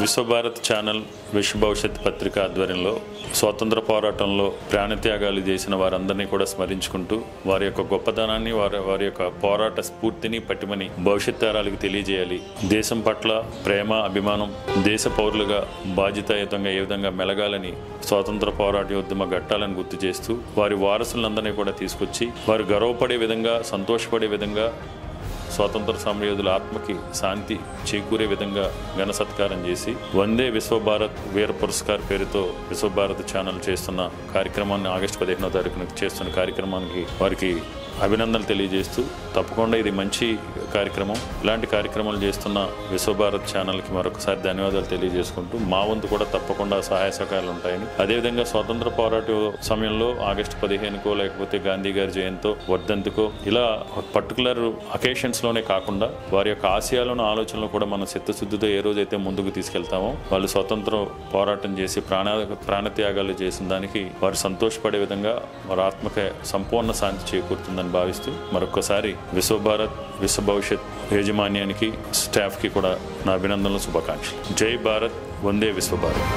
Vishwabharat channel విశ్వ భవిష్యత్ పత్రిక ఆధ్వర్యంలో స్వాతంత్ర పోరాటంలో ప్రాణత్యాగాలు చేసిన వారందరినీ కూడా స్మరించుకుంటూ వారి యొక్క గొప్పతనాన్ని వారి యొక్క పోరాట స్ఫూర్తిని పట్టిమని భవిష్యత్ తరాలకు తెలియజేయాలి. దేశం పట్ల ప్రేమ అభిమానం, దేశ పౌరులుగా బాధ్యతాయుతంగా ఏ విధంగా మెలగాలని స్వాతంత్ర పోరాట ఉద్యమ ఘట్టాలను గుర్తు చేస్తూ వారి వారసులందరినీ కూడా తీసుకొచ్చి వారు గర్వపడే విధంగా, సంతోషపడే విధంగా, స్వాతంత్ర సమరయోధుల ఆత్మకి శాంతి చేకూరే విధంగా ఘన సత్కారం చేసి వందే విశ్వభారత్ వీర పురస్కార్ పేరుతో విశ్వభారత్ ఛానల్ చేస్తున్న కార్యక్రమాన్ని ఆగస్టు 15వ తారీఖున చేస్తున్న కార్యక్రమానికి వారికి అభినందనలు తెలియజేస్తూ తప్పకుండా ఇది మంచి కార్యక్రమం. ఇలాంటి కార్యక్రమాలు చేస్తున్న విశ్వభారత్ ఛానల్కి మరొకసారి ధన్యవాదాలు తెలియజేసుకుంటూ మా వంతు కూడా తప్పకుండా సహాయ సహకారాలు ఉంటాయని, అదేవిధంగా స్వాతంత్ర పోరాట సమయంలో ఆగస్టు 15కో లేకపోతే గాంధీ గారి జయంతో వర్ధంతికో ఇలా పర్టికులర్ అకేషన్స్లోనే కాకుండా వారి యొక్క ఆశయాలను ఆలోచనలు కూడా మనం చిత్తశుద్ధితో ఏ రోజైతే ముందుకు తీసుకెళ్తామో వాళ్ళు స్వతంత్ర పోరాటం చేసి ప్రాణత్యాగాలు చేసిన దానికి వారు సంతోషపడే విధంగా వారి ఆత్మకి సంపూర్ణ శాంతి చేకూరుతుందని భావిస్తూ మరొకసారి విశ్వభారత్ విశ్వ భవిష్యత్ యాజమాన్యానికి, స్టాఫ్కి కూడా నా అభినందనలు, శుభాకాంక్షలు. జై భారత్, వందే విశ్వభారత్.